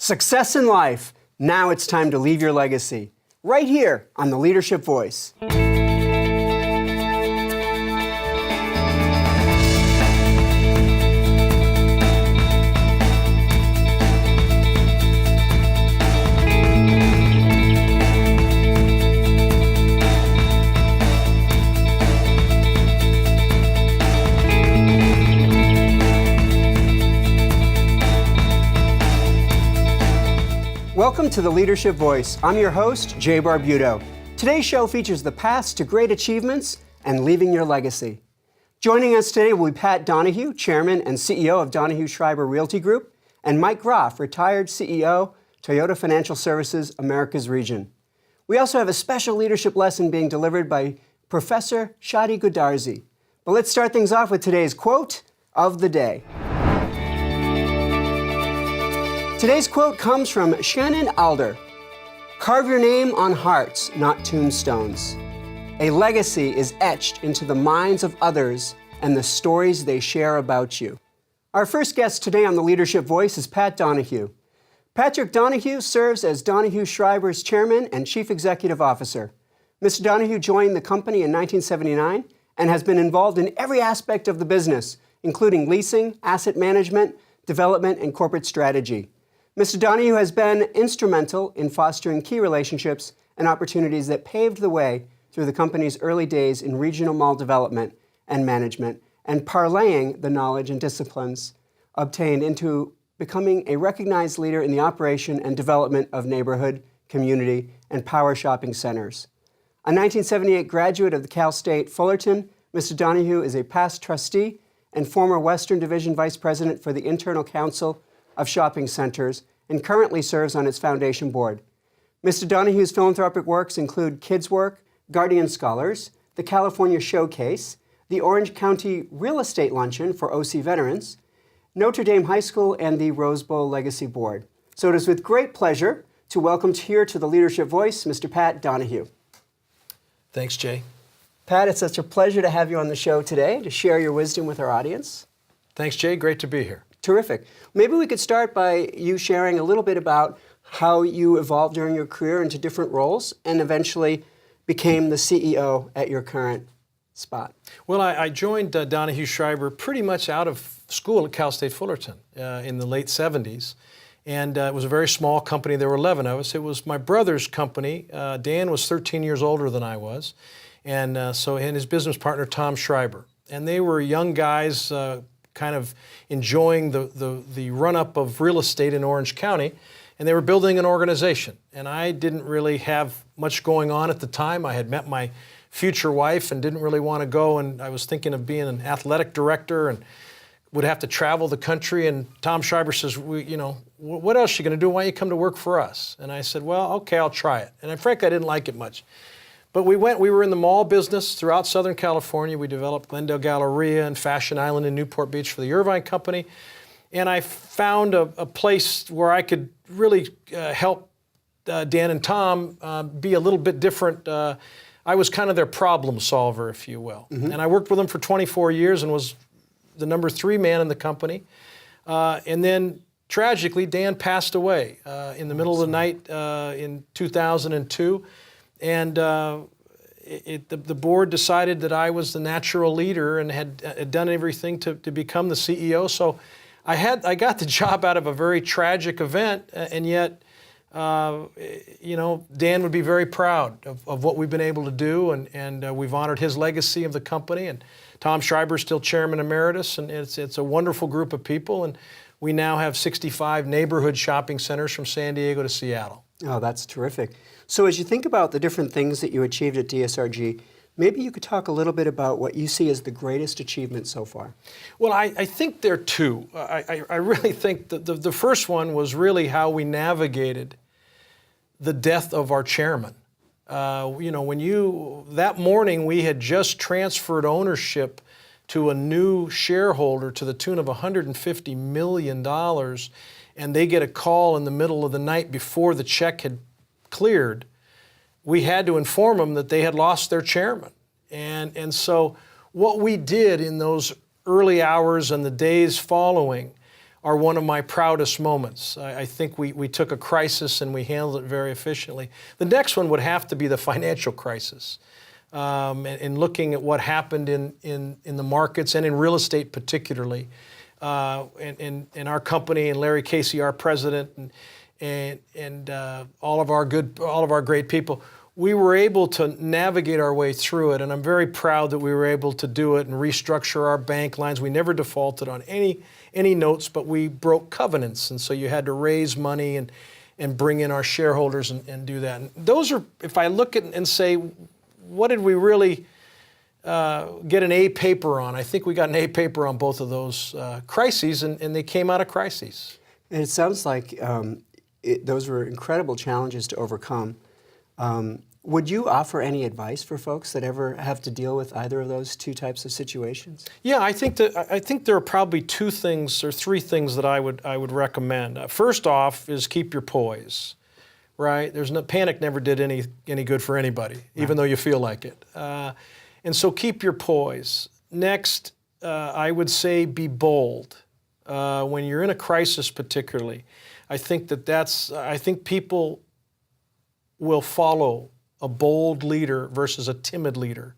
Success in life. Now it's time to leave your legacy. Right here on the Leadership Voice. Welcome to the Leadership Voice. I'm your host, Jay Barbuto. Today's show features the paths to great achievements and leaving your legacy. Joining us today will be Pat Donahue, Chairman and CEO of Donahue Schriber Realty Group, and Mike Groff, retired CEO, Toyota Financial Services, Americas Region. We also have a special leadership lesson being delivered by Professor Shadi Goodarzi. But let's start things off with today's quote of the day. Today's quote comes from Shannon Alder. Carve your name on hearts, not tombstones. A legacy is etched into the minds of others and the stories they share about you. Our first guest today on the Leadership Voice is Pat Donahue. Patrick Donahue serves as Donahue Schriber's Chairman and Chief Executive Officer. Mr. Donahue joined the company in 1979 and has been involved in every aspect of the business, including leasing, asset management, development, and corporate strategy. Mr. Donahue has been instrumental in fostering key relationships and opportunities that paved the way through the company's early days in regional mall development and management, and parlaying the knowledge and disciplines obtained into becoming a recognized leader in the operation and development of neighborhood, community, and power shopping centers. A 1978 graduate of the Cal State Fullerton, Mr. Donahue is a past trustee and former Western Division Vice President for the Internal Council of Shopping Centers, and currently serves on its foundation board. Mr. Donahue's philanthropic works include Kids Work, Guardian Scholars, the California Showcase, the Orange County Real Estate Luncheon for OC veterans, Notre Dame High School, and the Rose Bowl Legacy Board. So it is with great pleasure to welcome here to the Leadership Voice, Mr. Pat Donahue. Thanks, Jay. Pat, it's such a pleasure to have you on the show today to share your wisdom with our audience. Thanks, Jay. Great to be here. Terrific. Maybe we could start by you sharing a little bit about how you evolved during your career into different roles and eventually became the CEO at your current spot. Well, I joined Donahue Schriber pretty much out of school at Cal State Fullerton in the late 70s. And it was a very small company. There were 11 of us. It was my brother's company. Dan was 13 years older than I was. And his business partner, Tom Schriber. And they were young guys kind of enjoying the run-up of real estate in Orange County, and they were building an organization. And I didn't really have much going on at the time. I had met my future wife and didn't really want to go, and I was thinking of being an athletic director and would have to travel the country. And Tom Schriber says, what else are you going to do? Why don't you come to work for us? And I said, well, okay, I'll try it. And frankly, I didn't like it much. But we were in the mall business throughout Southern California. We developed Glendale Galleria and Fashion Island in Newport Beach for the Irvine Company. And I found a place where I could really help Dan and Tom be a little bit different. I was kind of their problem solver, if you will. Mm-hmm. And I worked with them for 24 years and was the number 3 man in the company. And then tragically, Dan passed away in the middle of the night in 2002. And the board decided that I was the natural leader and had done everything to become the CEO. So I got the job out of a very tragic event, and yet, Dan would be very proud of what we've been able to do, and we've honored his legacy of the company. And Tom Schriber is still chairman emeritus, and it's a wonderful group of people. And we now have 65 neighborhood shopping centers from San Diego to Seattle. Oh, that's terrific. So as you think about the different things that you achieved at DSRG, maybe you could talk a little bit about what you see as the greatest achievement so far. Well, I think there are two. I really think that the first one was really how we navigated the death of our chairman. That morning we had just transferred ownership to a new shareholder to the tune of $150 million, and they get a call in the middle of the night before the check had cleared. We had to inform them that they had lost their chairman. And so what we did in those early hours and the days following are one of my proudest moments. I think we took a crisis and we handled it very efficiently. The next one would have to be the financial crisis. And looking at what happened in the markets and in real estate particularly. And our company and Larry Casey, our president, and all of our great people, we were able to navigate our way through it, and I'm very proud that we were able to do it and restructure our bank lines. We never defaulted on any notes, but we broke covenants, and so you had to raise money and bring in our shareholders and do that. And those are, if I look at and say, what did we really get an A paper on? I think we got an A paper on both of those crises, and they came out of crises. And it sounds like those were incredible challenges to overcome. Would you offer any advice for folks that ever have to deal with either of those two types of situations? Yeah, I think there are probably two things or three things that I would recommend. First off is keep your poise, right? Panic never did any good for anybody, even though you feel like it. And so keep your poise. Next, I would say be bold. When you're in a crisis particularly, I think I think people will follow a bold leader versus a timid leader.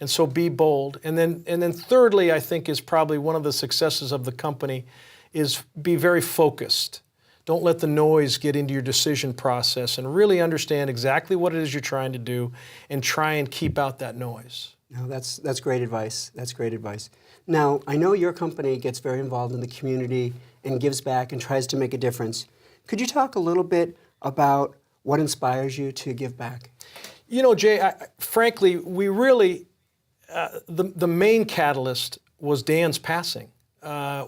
And so be bold. And then thirdly, I think is probably one of the successes of the company is be very focused. Don't let the noise get into your decision process and really understand exactly what it is you're trying to do and try and keep out that noise. No, that's great advice. That's great advice. Now, I know your company gets very involved in the community and gives back and tries to make a difference. Could you talk a little bit about what inspires you to give back? You know, Jay, frankly, we really, the main catalyst was Dan's passing.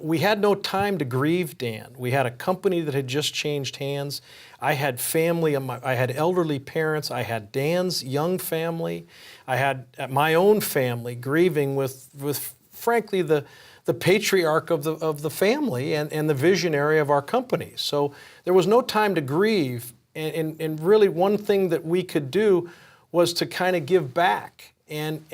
We had no time to grieve Dan. We had a company that had just changed hands. I had family, I had elderly parents, I had Dan's young family, I had my own family grieving with frankly, the patriarch of the family and the visionary of our company. So there was no time to grieve, and really one thing that we could do was to kind of give back and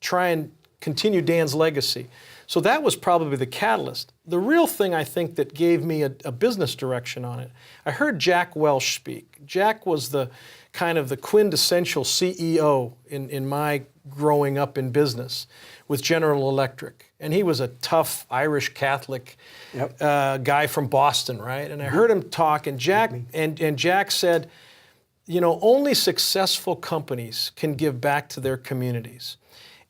try and continue Dan's legacy. So that was probably the catalyst. The real thing I think that gave me a business direction on it, I heard Jack Welch speak. Jack was the kind of the quintessential CEO in my growing up in business with General Electric. And he was a tough Irish Catholic guy from Boston, right? And I heard him talk, and Jack said, you know, only successful companies can give back to their communities.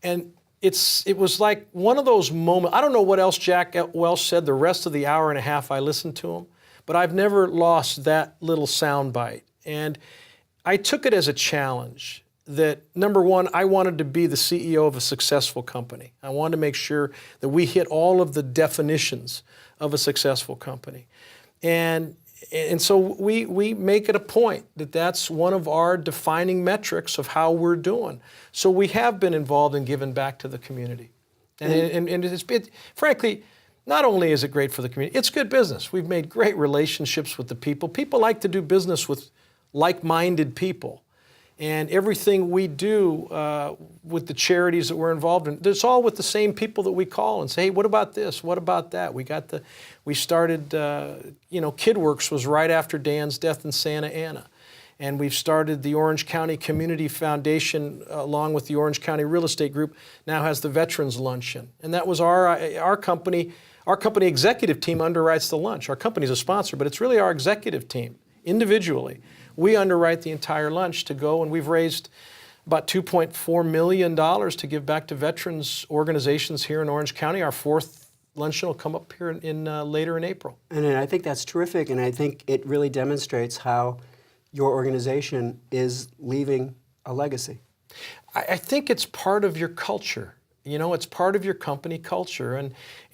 And it was like one of those moments. I don't know what else Jack Welch said the rest of the hour and a half I listened to him, but I've never lost that little sound bite. And I took it as a challenge that, number one, I wanted to be the CEO of a successful company. I wanted to make sure that we hit all of the definitions of a successful company. And so we make it a point that that's one of our defining metrics of how we're doing. So we have been involved in giving back to the community. And frankly, not only is it great for the community, it's good business. We've made great relationships with the people. People like to do business with like-minded people. And everything we do with the charities that we're involved in, it's all with the same people that we call and say, hey, what about this? What about that? We started, KidWorks was right after Dan's death in Santa Ana. And we've started the Orange County Community Foundation along with the Orange County Real Estate Group, now has the Veterans Luncheon. And that was our company executive team underwrites the lunch. Our company's a sponsor, but it's really our executive team, individually. We underwrite the entire lunch to go, and we've raised about $2.4 million to give back to veterans organizations here in Orange County. Our fourth luncheon will come up here later in April. And I think that's terrific, and I think it really demonstrates how your organization is leaving a legacy. I think it's part of your culture. You know, it's part of your company culture,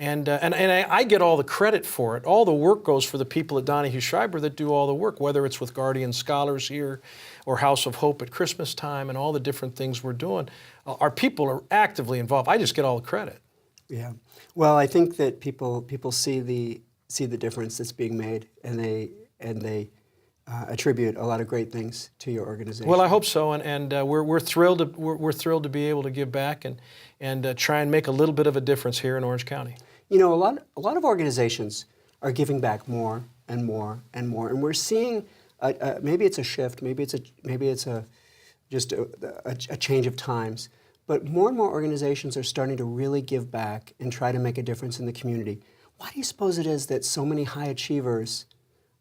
and I get all the credit for it. All the work goes for the people at Donahue Schriber that do all the work, whether it's with Guardian Scholars here or House of Hope at Christmas time and all the different things we're doing. Our people are actively involved. I just get all the credit. Yeah. Well, I think that people see the difference that's being made, and they attribute a lot of great things to your organization. Well, I hope so, and we're thrilled to be able to give back and try and make a little bit of a difference here in Orange County. You know, a lot of organizations are giving back more and more and more, and we're seeing maybe it's a shift, maybe it's just a change of times, but more and more organizations are starting to really give back and try to make a difference in the community. Why do you suppose it is that so many high achievers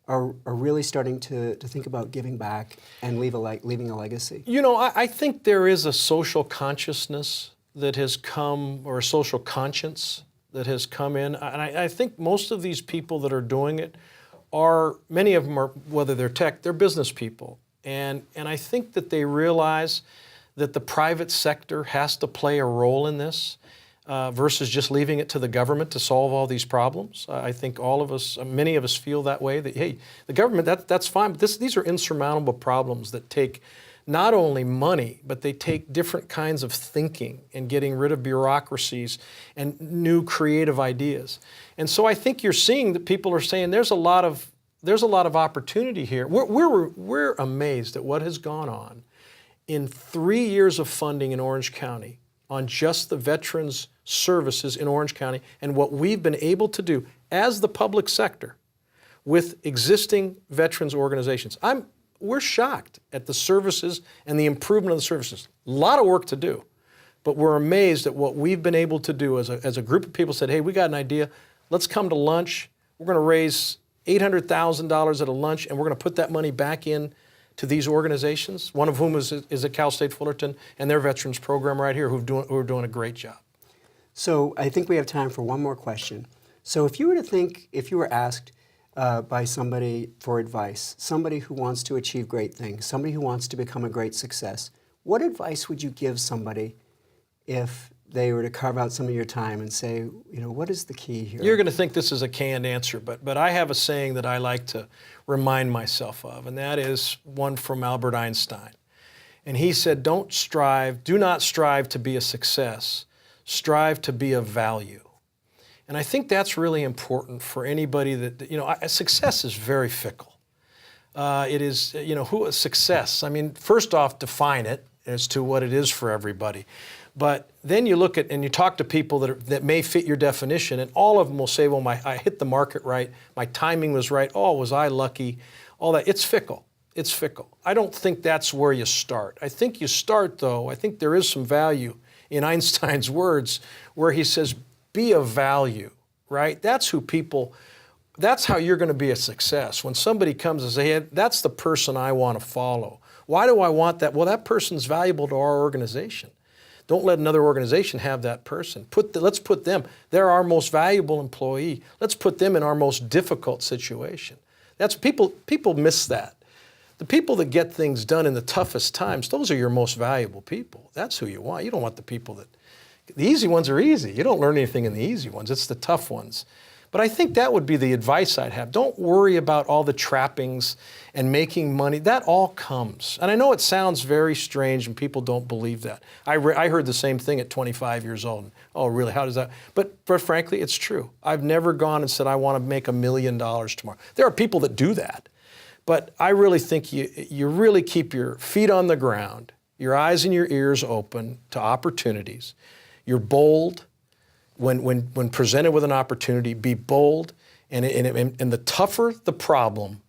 are really starting to think about giving back and leaving a legacy? You know, I think there is a social consciousness that has come, or a social conscience that has come in. And I think most of these people that are doing it many of them are, whether they're tech, they're business people. And I think that they realize that the private sector has to play a role in this versus just leaving it to the government to solve all these problems. I think all of us, many of us feel that way, that, hey, the government, that's fine, but these are insurmountable problems that take not only money, but they take different kinds of thinking and getting rid of bureaucracies and new creative ideas. And so I think you're seeing that people are saying there's a lot of opportunity here. We're amazed at what has gone on in 3 years of funding in Orange County on just the veterans services in Orange County and what we've been able to do as the public sector with existing veterans organizations. We're shocked at the services and the improvement of the services. A lot of work to do, but we're amazed at what we've been able to do as a group of people said, hey, we got an idea, let's come to lunch. We're going to raise $800,000 at a lunch, and we're going to put that money back in to these organizations, one of whom is at Cal State Fullerton and their veterans program right here who are doing a great job. So I think we have time for one more question. So if you were asked by somebody for advice, somebody who wants to achieve great things, somebody who wants to become a great success, what advice would you give somebody if they were to carve out some of your time and say, you know, what is the key here? You're going to think this is a canned answer, but I have a saying that I like to remind myself of, and that is one from Albert Einstein. And he said, do not strive to be a success, strive to be of value. And I think that's really important for anybody that, you know, success is very fickle. It is, you know, who is success? I mean, first off, define it as to what it is for everybody. But then you look at and you talk to people that may fit your definition, and all of them will say, well, I hit the market right, my timing was right, oh, was I lucky, all that. It's fickle. It's fickle. I don't think that's where you start. I think you start, though, I think there is some value in Einstein's words where he says, be of value, right? That's how you're going to be a success. When somebody comes and says, hey, that's the person I want to follow. Why do I want that? Well, that person's valuable to our organization. Don't let another organization have that person. Let's put them, they're our most valuable employee. Let's put them in our most difficult situation. That's people miss that. The people that get things done in the toughest times, those are your most valuable people. That's who you want. You don't want the people the easy ones are easy. You don't learn anything in the easy ones. It's the tough ones. But I think that would be the advice I'd have. Don't worry about all the trappings and making money. That all comes. And I know it sounds very strange and people don't believe that. I heard the same thing at 25 years old. Oh, really? How does that? But frankly, it's true. I've never gone and said, I want to make $1 million tomorrow. There are people that do that. But I really think you really keep your feet on the ground, your eyes and your ears open to opportunities. You're bold. When presented with an opportunity, be bold, and the tougher the problem,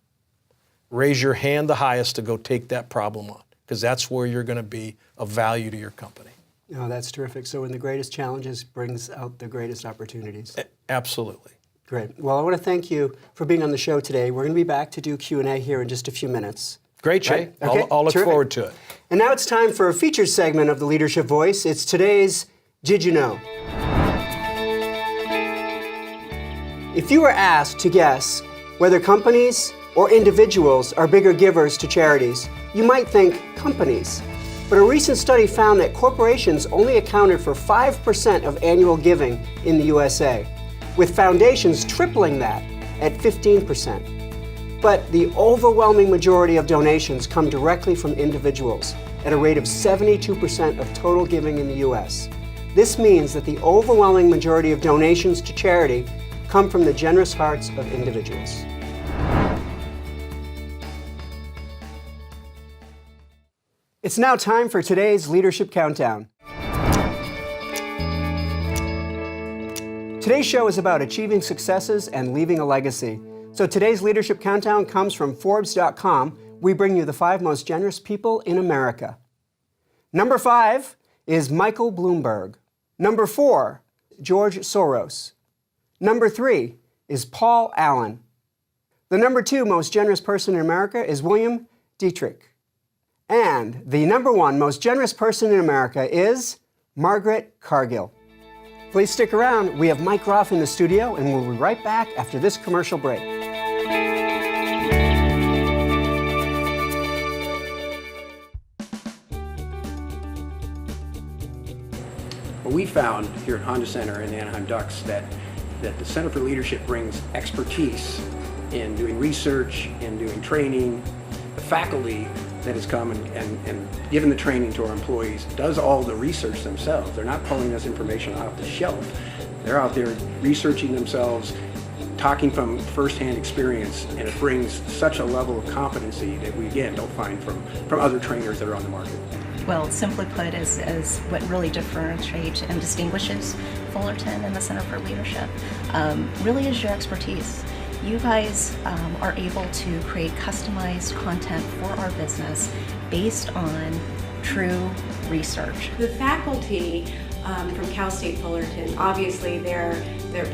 raise your hand the highest to go take that problem on, because that's where you're going to be of value to your company. Oh, that's terrific. So when the greatest challenges brings out the greatest opportunities. Absolutely. Great. Well, I want to thank you for being on the show today. We're going to be back to do Q&A here in just a few minutes. Great, Jay. Right? Okay. I'll look forward to it. And now it's time for a featured segment of the Leadership Voice. It's today's Did You Know? If you were asked to guess whether companies or individuals are bigger givers to charities, you might think companies. But a recent study found that corporations only accounted for 5% of annual giving in the USA, with foundations tripling that at 15%. But the overwhelming majority of donations come directly from individuals at a rate of 72% of total giving in the US. This means that the overwhelming majority of donations to charity come from the generous hearts of individuals. It's now time for today's Leadership Countdown. Today's show is about achieving successes and leaving a legacy. So today's Leadership Countdown comes from Forbes.com. We bring you the 5 most generous people in America. Number 5 is Michael Bloomberg. Number 4, George Soros. Number 3 is Paul Allen. The number 2 most generous person in America is William Dietrich. And the number 1 most generous person in America is Margaret Cargill. Please stick around. We have Mike Groff in the studio, and we'll be right back after this commercial break. Well, we found here at Honda Center in the Anaheim Ducks that the Center for Leadership brings expertise in doing research, in doing training. The faculty that has come and given the training to our employees does all the research themselves. They're not pulling this information off the shelf. They're out there researching themselves, talking from firsthand experience, and it brings such a level of competency that we, again, don't find from other trainers that are on the market. Well, simply put, is what really differentiates and distinguishes Fullerton and the Center for Leadership really is your expertise. You guys are able to create customized content for our business based on true research. The faculty from Cal State Fullerton, obviously they're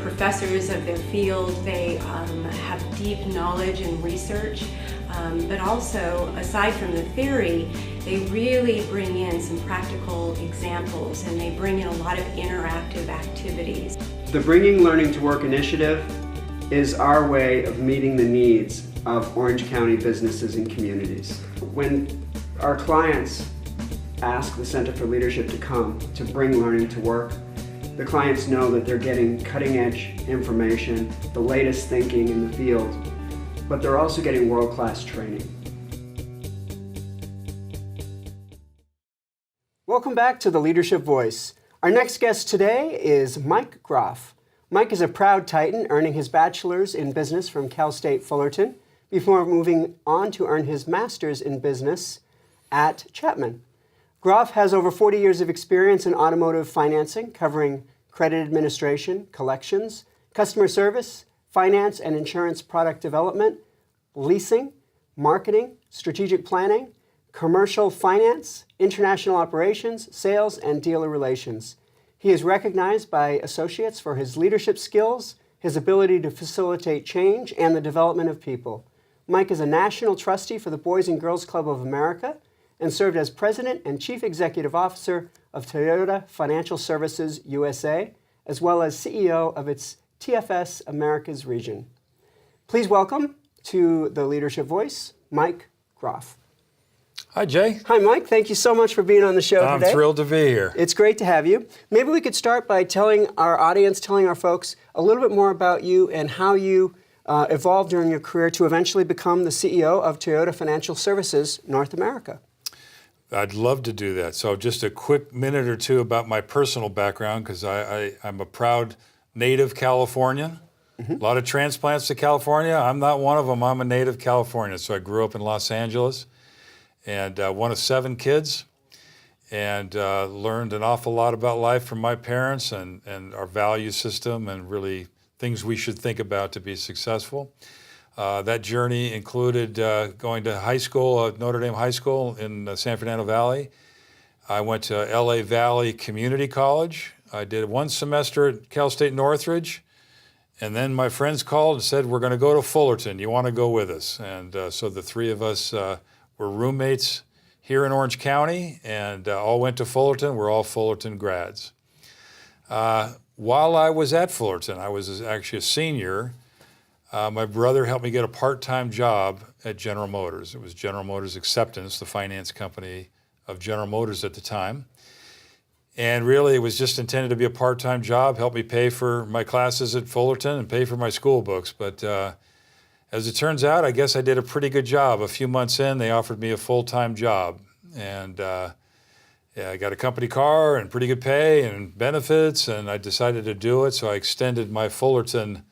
professors of their field. They have deep knowledge and research, but also, aside from the theory, they really bring in some practical examples, and they bring in a lot of interactive activities. The Bringing Learning to Work initiative is our way of meeting the needs of Orange County businesses and communities. When our clients ask the Center for Leadership to come to bring learning to work, the clients know that they're getting cutting-edge information, the latest thinking in the field, but they're also getting world-class training. Welcome back to the Leadership Voice. Our next guest today is Mike Groff. Mike is a proud Titan, earning his bachelor's in business from Cal State Fullerton before moving on to earn his master's in business at Chapman. Groff has over 40 years of experience in automotive financing, covering credit administration, collections, customer service, finance and insurance product development, leasing, marketing, strategic planning, commercial finance, international operations, sales, and dealer relations. He is recognized by associates for his leadership skills, his ability to facilitate change, and the development of people. Mike is a national trustee for the Boys and Girls Club of America and served as president and chief executive officer of Toyota Financial Services USA, as well as CEO of its TFS Americas region. Please welcome to the Leadership Voice, Mike Groff. Hi, Jay. Hi, Mike. Thank you so much for being on the show today. I'm thrilled to be here. It's great to have you. Maybe we could start by telling our audience, telling our folks a little bit more about you and how you evolved during your career to eventually become the CEO of Toyota Financial Services North America. I'd love to do that. So just a quick minute or two about my personal background, because I'm a proud native Californian. A lot of transplants to California. I'm not one of them. I'm a native Californian. So I grew up in Los Angeles and one of 7 kids, and learned an awful lot about life from my parents and our value system and really things we should think about to be successful. That journey included going to high school, Notre Dame High School in San Fernando Valley. I went to LA Valley Community College. I did 1 semester at Cal State Northridge. And then my friends called and said, we're going to go to Fullerton. You want to go with us? And so the 3 of us were roommates here in Orange County and all went to Fullerton. We're all Fullerton grads. While I was at Fullerton, I was actually a senior. My brother helped me get a part-time job at General Motors. It was General Motors Acceptance, the finance company of General Motors at the time. And really, it was just intended to be a part-time job, help me pay for my classes at Fullerton and pay for my school books. But as it turns out, I guess I did a pretty good job. A few months in, they offered me a full-time job. And I got a company car and pretty good pay and benefits, and I decided to do it. So I extended my Fullerton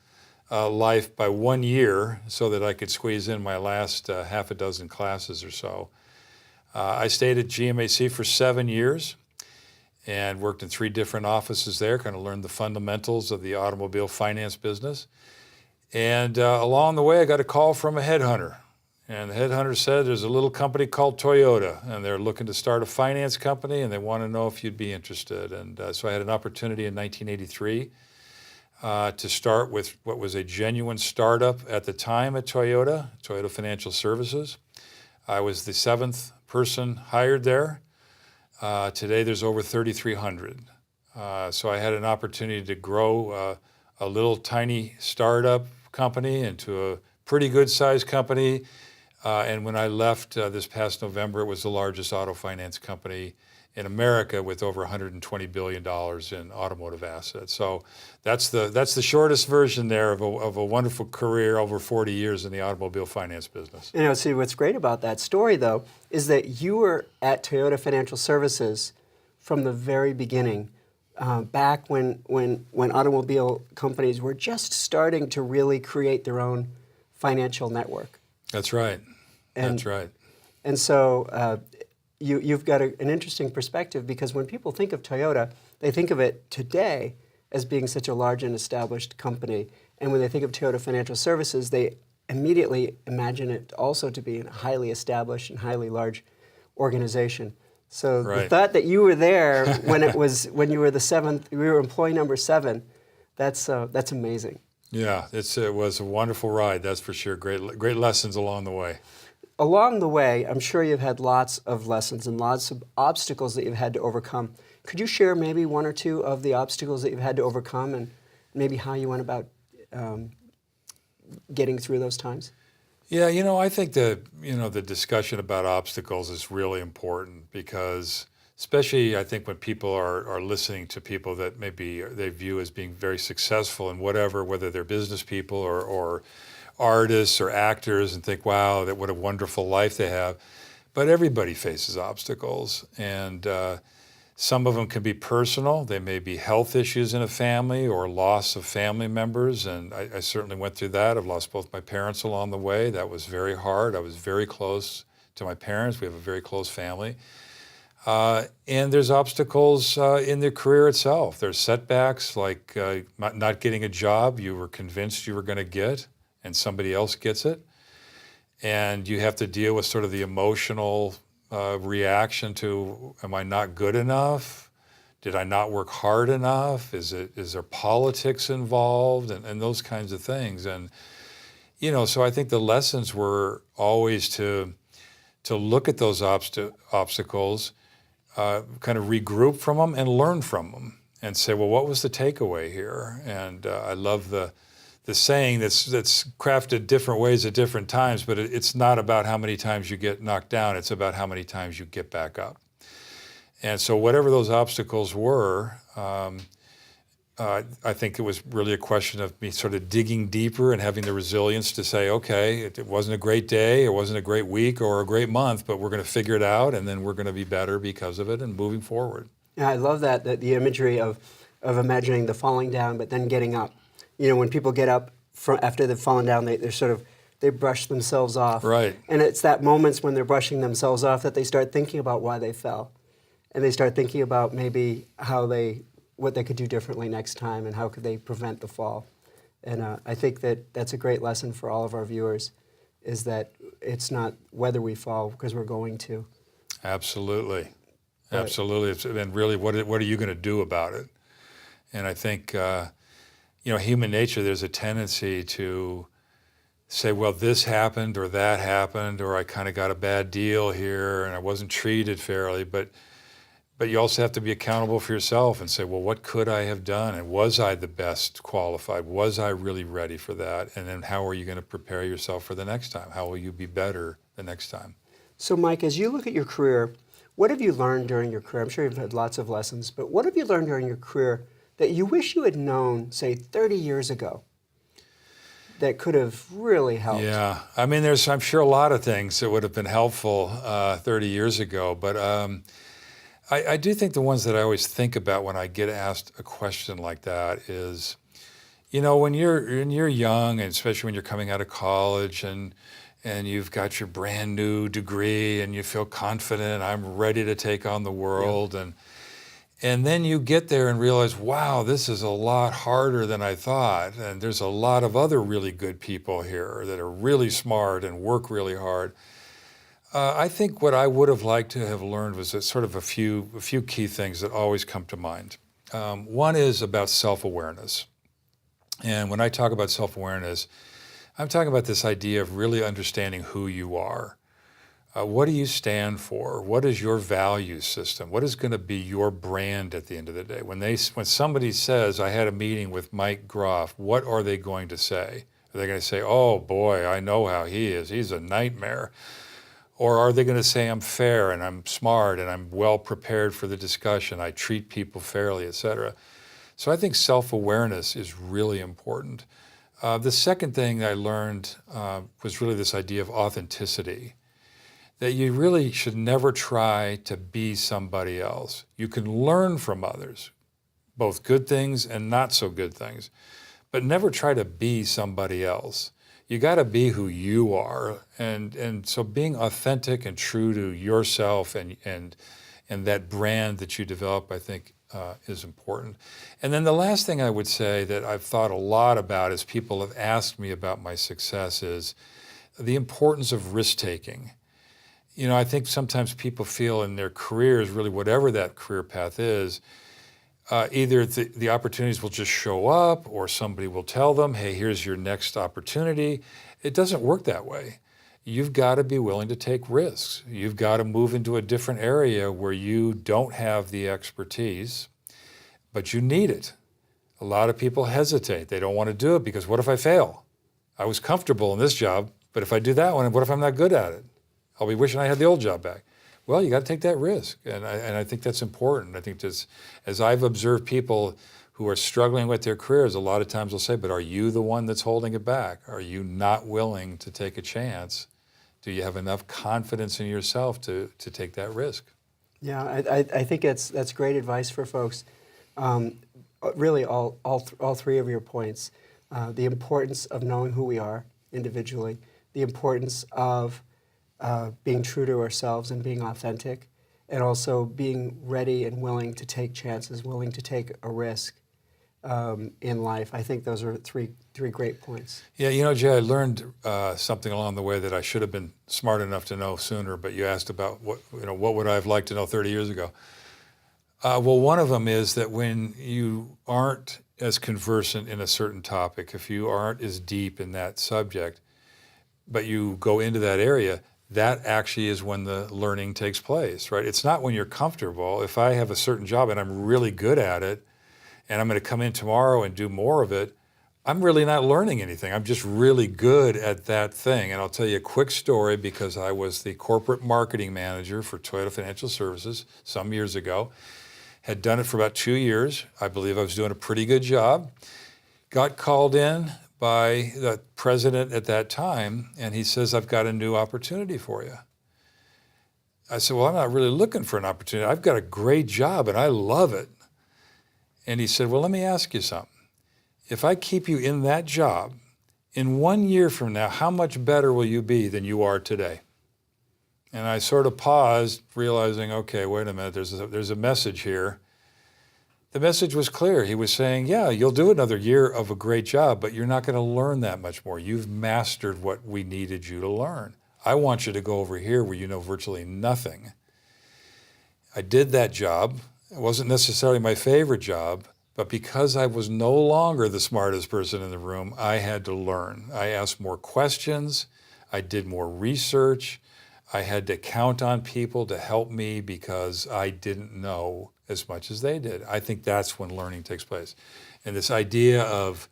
life by 1 year so that I could squeeze in my last half a dozen classes or so. I stayed at GMAC for 7 years. and worked in 3 different offices there, kind of learned the fundamentals of the automobile finance business. And along the way, I got a call from a headhunter. And the headhunter said, there's a little company called Toyota, and they're looking to start a finance company, and they want to know if you'd be interested. And so I had an opportunity in 1983 to start with what was a genuine startup at the time at Toyota Financial Services. I was the 7th person hired there. Today there's over 3,300. So I had an opportunity to grow a little tiny startup company into a pretty good sized company. And when I left this past November, it was the largest auto finance company in America with over $120 billion in automotive assets. So that's the shortest version there of a wonderful career over 40 years in the automobile finance business. You know, see, what's great about that story, though, is that you were at Toyota Financial Services from the very beginning, back when automobile companies were just starting to really create their own financial network. That's right. That's right. And so you've got an interesting perspective, because when people think of Toyota, they think of it today as being such a large and established company. And when they think of Toyota Financial Services, they immediately imagine it also to be a highly established and highly large organization. So the thought that you were there when you were the 7th, you were employee number 7, that's amazing. Yeah, it was a wonderful ride, that's for sure. Great lessons along the way. Along the way, I'm sure you've had lots of lessons and lots of obstacles that you've had to overcome. Could you share maybe 1 or 2 of the obstacles that you've had to overcome, and maybe how you went about getting through those times? Yeah, I think the discussion about obstacles is really important, because especially I think when people are listening to people that maybe they view as being very successful in whatever, whether they're business people or artists or actors, and think, wow, what a wonderful life they have. But everybody faces obstacles, and some of them can be personal. They may be health issues in a family or loss of family members, and I certainly went through that. I've lost both my parents along the way. That was very hard. I was very close to my parents. We have a very close family. And there's obstacles in the career itself. There's setbacks like not getting a job you were convinced you were going to get, and somebody else gets it. And you have to deal with sort of the emotional reaction to, am I not good enough? Did I not work hard enough? Is there politics involved? And those kinds of things. And, so I think the lessons were always to look at those obstacles, kind of regroup from them and learn from them, and say, well, what was the takeaway here? And I love the saying that's crafted different ways at different times, but it's not about how many times you get knocked down, it's about how many times you get back up. And so whatever those obstacles were, I think it was really a question of me sort of digging deeper and having the resilience to say, okay, it wasn't a great day, it wasn't a great week or a great month, but we're going to figure it out, and then we're going to be better because of it and moving forward. Yeah, I love that the imagery of imagining the falling down but then getting up. When people get up after they've fallen down, they brush themselves off. Right. And it's that moments when they're brushing themselves off that they start thinking about why they fell. And they start thinking about maybe what they could do differently next time, and how could they prevent the fall. And I think that's a great lesson for all of our viewers, is that it's not whether we fall, because we're going to. Absolutely. Absolutely. And really, what are you going to do about it? And I think, human nature, there's a tendency to say, well, this happened or that happened, or I kind of got a bad deal here and I wasn't treated fairly. But you also have to be accountable for yourself and say, well, what could I have done? And was I the best qualified? Was I really ready for that? And then how are you going to prepare yourself for the next time? How will you be better the next time? So, Mike, as you look at your career, what have you learned during your career? I'm sure you've had lots of lessons, but what have you learned during your career that you wish you had known, say, 30 years ago, that could have really helped? Yeah, I mean, there's, I'm sure, a lot of things that would have been helpful 30 years ago, but I do think the ones that I always think about when I get asked a question like that is, when you're young, and especially when you're coming out of college and you've got your brand new degree and you feel confident, I'm ready to take on the world, yeah. And then you get there and realize, wow, this is a lot harder than I thought. And there's a lot of other really good people here that are really smart and work really hard. I think what I would have liked to have learned was sort of a few key things that always come to mind. One is about self-awareness. And when I talk about self-awareness, I'm talking about this idea of really understanding who you are. What do you stand for? What is your value system? What is going to be your brand at the end of the day? When somebody says, I had a meeting with Mike Groff, what are they going to say? Are they going to say, oh boy, I know how he is. He's a nightmare. Or are they going to say, I'm fair and I'm smart and I'm well prepared for the discussion, I treat people fairly, etc. So I think self-awareness is really important. The second thing I learned was really this idea of authenticity, that you really should never try to be somebody else. You can learn from others, both good things and not so good things, but never try to be somebody else. You got to be who you are, and so being authentic and true to yourself and that brand that you develop, I think, is important. And then the last thing I would say that I've thought a lot about as people have asked me about my success is the importance of risk-taking. You know, I think sometimes people feel in their careers, really whatever that career path is, either the opportunities will just show up or somebody will tell them, hey, here's your next opportunity. It doesn't work that way. You've got to be willing to take risks. You've got to move into a different area where you don't have the expertise, but you need it. A lot of people hesitate. They don't want to do it because what if I fail? I was comfortable in this job, but if I do that one, what if I'm not good at it? I'll be wishing I had the old job back. Well, you got to take that risk, and I think that's important. I think just as I've observed people who are struggling with their careers, a lot of times they'll say, but are you the one that's holding it back? Are you not willing to take a chance? Do you have enough confidence in yourself to take that risk? Yeah, I think that's great advice for folks. Really, all three of your points. The importance of knowing who we are individually, the importance of being true to ourselves and being authentic, and also being ready and willing to take chances, willing to take a risk in life. I think those are three great points. Yeah, you know, Jay, I learned something along the way that I should have been smart enough to know sooner, but you asked about what would I have liked to know 30 years ago. Well, one of them is that when you aren't as conversant in a certain topic, if you aren't as deep in that subject, but you go into that area, that actually is when the learning takes place, right? It's not when you're comfortable. If I have a certain job and I'm really good at it, and I'm going to come in tomorrow and do more of it, I'm really not learning anything. I'm just really good at that thing. And I'll tell you a quick story because I was the corporate marketing manager for Toyota Financial Services some years ago. Had done it for about 2 years. I believe I was doing a pretty good job. Got called in by the president at that time, and he says, I've got a new opportunity for you. I said, well, I'm not really looking for an opportunity. I've got a great job, and I love it. And he said, well, let me ask you something. If I keep you in that job, in 1 year from now, how much better will you be than you are today? And I sort of paused, realizing, okay, wait a minute, there's a message here. The message was clear. He was saying, yeah, you'll do another year of a great job, but you're not going to learn that much more. You've mastered what we needed you to learn. I want you to go over here where you know virtually nothing. I did that job. It wasn't necessarily my favorite job, but because I was no longer the smartest person in the room, I had to learn. I asked more questions. I did more research. I had to count on people to help me because I didn't know as much as they did. I think that's when learning takes place. And this idea of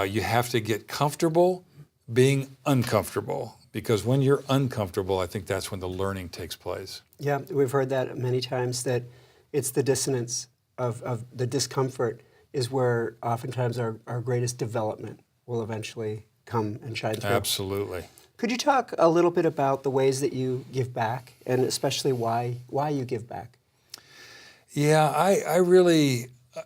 you have to get comfortable being uncomfortable, because when you're uncomfortable, I think that's when the learning takes place. Yeah, we've heard that many times, that it's the dissonance of the discomfort is where oftentimes our greatest development will eventually come and shine through. Absolutely. Could you talk a little bit about the ways that you give back, and especially why you give back? Yeah,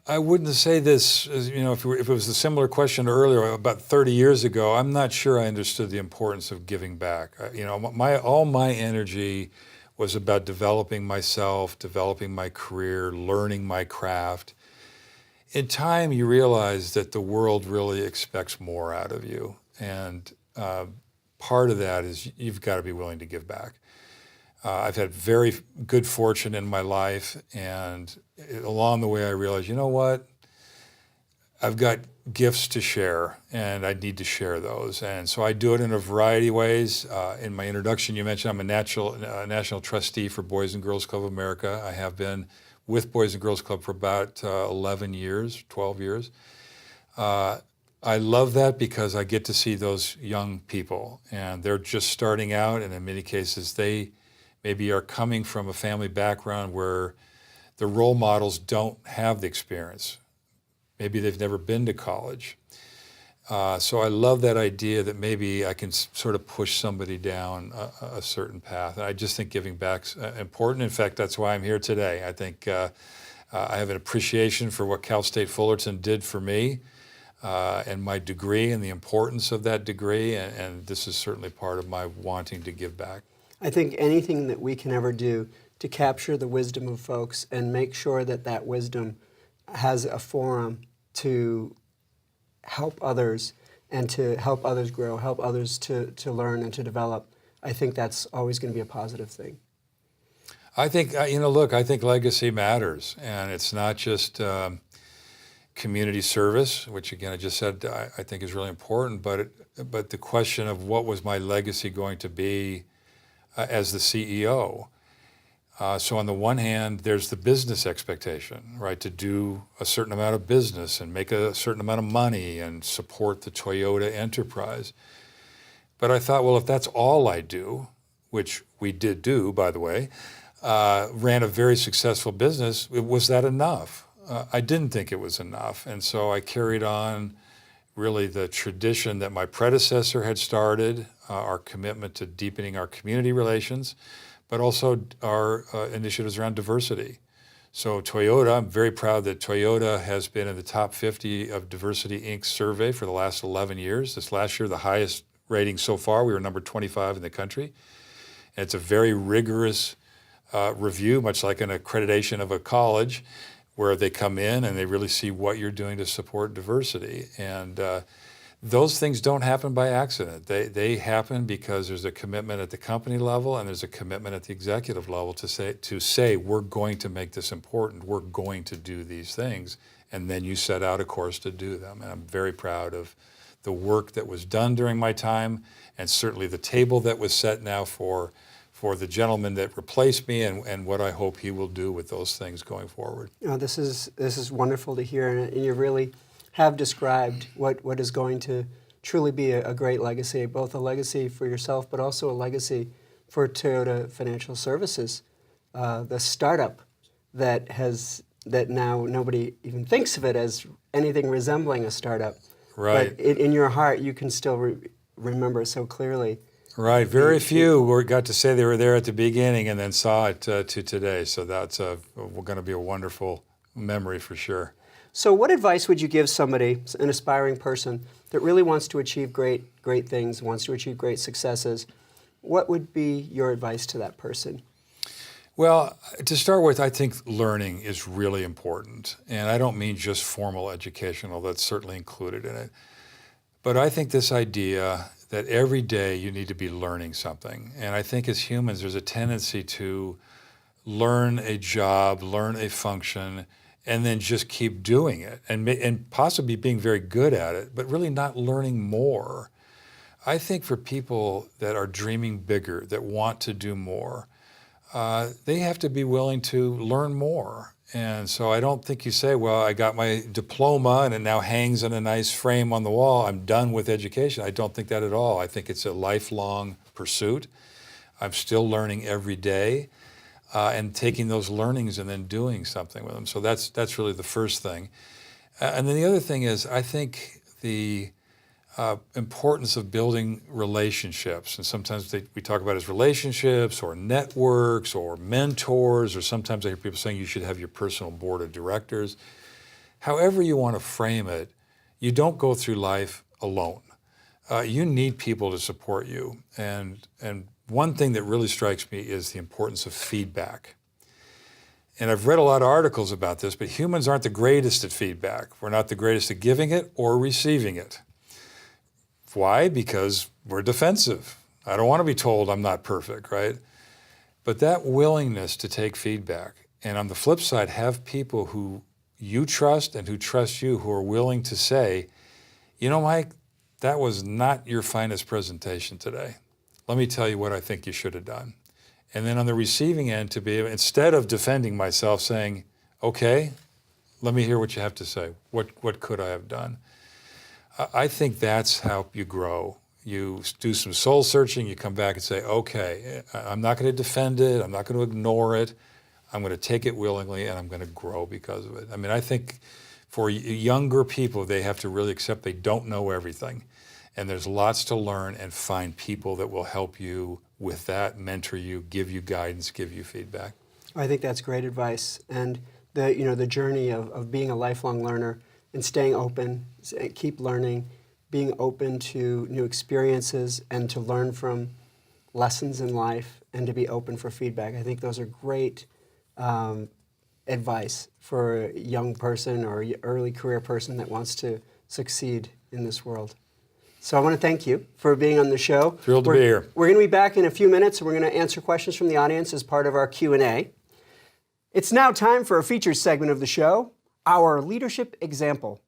I wouldn't say this, if it was a similar question earlier, about 30 years ago, I'm not sure I understood the importance of giving back. All my energy was about developing myself, developing my career, learning my craft. In time, you realize that the world really expects more out of you. And part of that is you've got to be willing to give back. I've had very good fortune in my life, and along the way I realized, you know what? I've got gifts to share, and I need to share those. And so I do it in a variety of ways. In my introduction, you mentioned I'm a national trustee for Boys and Girls Club of America. I have been with Boys and Girls Club for about 11 years, 12 years. I love that because I get to see those young people, and they're just starting out, and in many cases they maybe are coming from a family background where the role models don't have the experience. Maybe they've never been to college. So I love that idea that maybe I can sort of push somebody down a certain path. And I just think giving back's important. In fact, that's why I'm here today. I think I have an appreciation for what Cal State Fullerton did for me and my degree and the importance of that degree. And this is certainly part of my wanting to give back. I think anything that we can ever do to capture the wisdom of folks and make sure that that wisdom has a forum to help others and to help others grow, help others to learn and to develop, I think that's always going to be a positive thing. I think, look, I think legacy matters. And it's not just community service, which again I just said I think is really important, but the question of what was my legacy going to be as the CEO. So on the one hand, there's the business expectation, right, to do a certain amount of business and make a certain amount of money and support the Toyota enterprise. But I thought, well, if that's all I do, which we did do, by the way, ran a very successful business, was that enough? I didn't think it was enough. And so I carried on really the tradition that my predecessor had started, our commitment to deepening our community relations, but also our initiatives around diversity. So Toyota, I'm very proud that Toyota has been in the top 50 of Diversity Inc. survey for the last 11 years. This last year, the highest rating so far, we were number 25 in the country. And it's a very rigorous review, much like an accreditation of a college, where they come in and they really see what you're doing to support diversity. And those things don't happen by accident. They happen because there's a commitment at the company level and there's a commitment at the executive level to say we're going to make this important, we're going to do these things, and then you set out a course to do them. And I'm very proud of the work that was done during my time, and certainly the table that was set now for the gentleman that replaced me, and what I hope he will do with those things going forward. This is wonderful to hear, and you really have described what is going to truly be a great legacy, both a legacy for yourself, but also a legacy for Toyota Financial Services, the startup that now nobody even thinks of it as anything resembling a startup. Right. But in your heart, you can still remember so clearly. Right. Very few got to say they were there at the beginning and then saw it to today. So that's going to be a wonderful memory for sure. So what advice would you give somebody, an aspiring person, that really wants to achieve great things, wants to achieve great successes? What would be your advice to that person? Well, to start with, I think learning is really important. And I don't mean just formal education, although that's certainly included in it. But I think this idea that every day you need to be learning something. And I think as humans, there's a tendency to learn a job, learn a function, and then just keep doing it and possibly being very good at it, but really not learning more. I think for people that are dreaming bigger, that want to do more, they have to be willing to learn more. And so I don't think you say, well, I got my diploma and it now hangs in a nice frame on the wall, I'm done with education. I don't think that at all. I think it's a lifelong pursuit. I'm still learning every day. And taking those learnings and then doing something with them. So that's really the first thing. And then the other thing is, I think the importance of building relationships, and sometimes we talk about it as relationships or networks or mentors, or sometimes I hear people saying you should have your personal board of directors. However you want to frame it, you don't go through life alone. You need people to support you, and one thing that really strikes me is the importance of feedback. And I've read a lot of articles about this, but humans aren't the greatest at feedback. We're not the greatest at giving it or receiving it. Why? Because we're defensive. I don't want to be told I'm not perfect, right? But that willingness to take feedback, and on the flip side, have people who you trust and who trust you who are willing to say, you know, Mike, that was not your finest presentation today. Let me tell you what I think you should have done. And then on the receiving end, to be able, instead of defending myself, saying, okay, let me hear what you have to say. What could I have done? I think that's how you grow. You do some soul searching, you come back and say, okay, I'm not going to defend it, I'm not going to ignore it, I'm going to take it willingly, and I'm going to grow because of it. I mean, I think for younger people, they have to really accept they don't know everything. And there's lots to learn, and find people that will help you with that, mentor you, give you guidance, give you feedback. I think that's great advice. And the journey of being a lifelong learner and staying open, keep learning, being open to new experiences and to learn from lessons in life and to be open for feedback. I think those are great advice for a young person or early career person that wants to succeed in this world. So I want to thank you for being on the show. Thrilled to be here. We're going to be back in a few minutes, and we're going to answer questions from the audience as part of our Q&A. It's now time for a featured segment of the show, our Leadership Example,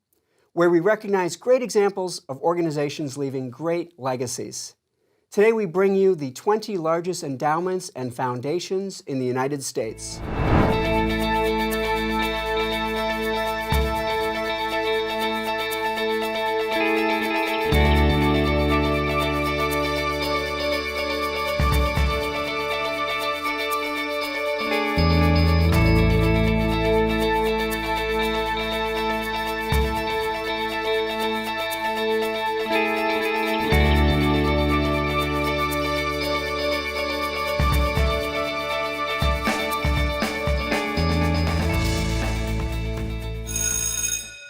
where we recognize great examples of organizations leaving great legacies. Today we bring you the 20 largest endowments and foundations in the United States.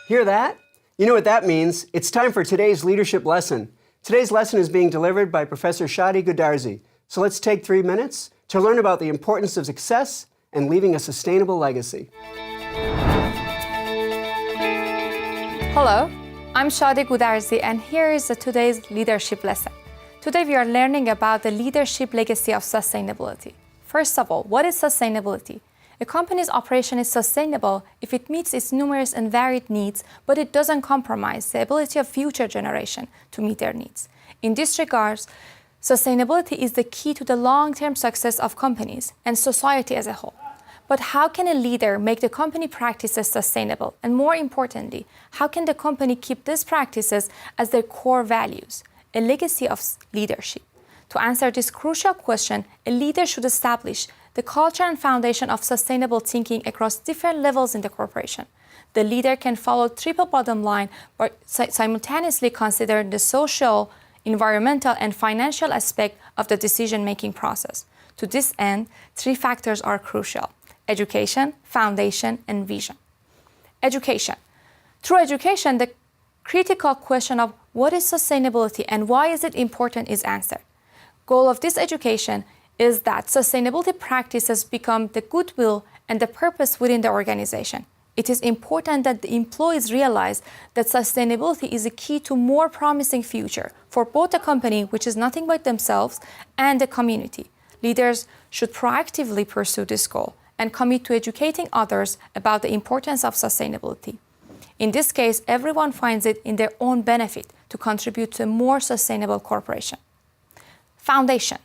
Hear that? You know what that means. It's time for today's leadership lesson. Today's lesson is being delivered by Professor Shadi Goodarzi. So let's take 3 minutes to learn about the importance of success and leaving a sustainable legacy. Hello, I'm Shadi Goodarzi, and here is today's leadership lesson. Today we are learning about the leadership legacy of sustainability. First of all, what is sustainability? A company's operation is sustainable if it meets its numerous and varied needs, but it doesn't compromise the ability of future generations to meet their needs. In this regard, sustainability is the key to the long-term success of companies and society as a whole. But how can a leader make the company practices sustainable? And more importantly, how can the company keep these practices as their core values, a legacy of leadership? To answer this crucial question, a leader should establish the culture and foundation of sustainable thinking across different levels in the corporation. The leader can follow triple bottom line by simultaneously considering the social, environmental, and financial aspect of the decision-making process. To this end, 3 factors are crucial: education, foundation, and vision. Education. Through education, the critical question of what is sustainability and why is it important is answered. Goal of this education is that sustainability practices become the goodwill and the purpose within the organization. It is important that the employees realize that sustainability is a key to more promising future for both the company, which is nothing but themselves, and the community. Leaders should proactively pursue this goal and commit to educating others about the importance of sustainability. In this case, everyone finds it in their own benefit to contribute to a more sustainable corporation. Foundation.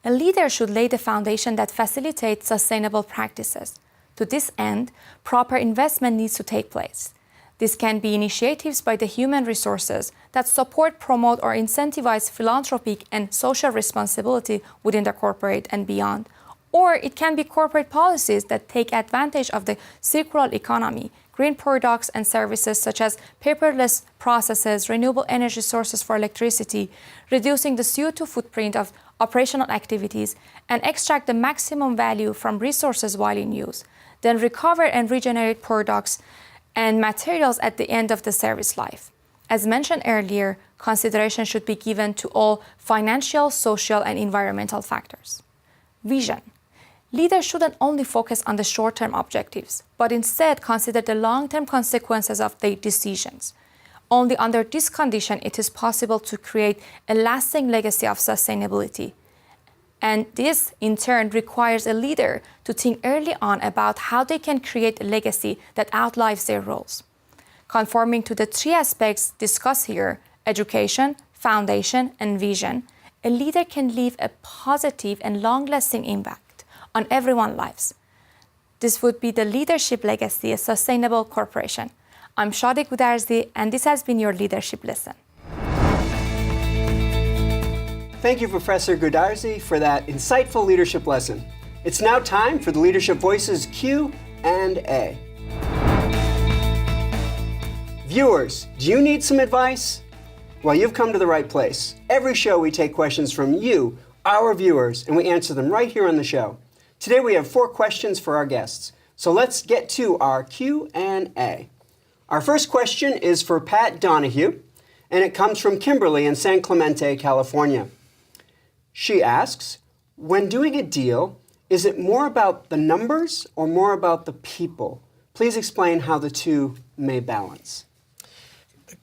A leader should lay the foundation that facilitates sustainable practices. To this end, proper investment needs to take place. This can be initiatives by the human resources that support, promote, or incentivize philanthropic and social responsibility within the corporate and beyond. Or it can be corporate policies that take advantage of the circular economy, green products and services such as paperless processes, renewable energy sources for electricity, reducing the CO2 footprint of operational activities, and extract the maximum value from resources while in use, then recover and regenerate products and materials at the end of the service life. As mentioned earlier, consideration should be given to all financial, social, and environmental factors. Vision. Leaders shouldn't only focus on the short-term objectives, but instead consider the long-term consequences of their decisions. Only under this condition it is possible to create a lasting legacy of sustainability. And this, in turn, requires a leader to think early on about how they can create a legacy that outlives their roles. Conforming to the three aspects discussed here, education, foundation, and vision, a leader can leave a positive and long-lasting impact on everyone's lives. This would be the leadership legacy, a sustainable corporation. I'm Shadi Gudarzi, and this has been your leadership lesson. Thank you, Professor Gudarzi, for that insightful leadership lesson. It's now time for the Leadership Voices Q&A. Viewers, do you need some advice? Well, you've come to the right place. Every show we take questions from you, our viewers, and we answer them right here on the show. Today we have 4 questions for our guests. So let's get to our Q&A. Our first question is for Pat Donahue, and it comes from Kimberly in San Clemente, California. She asks, when doing a deal, is it more about the numbers or more about the people? Please explain how the two may balance.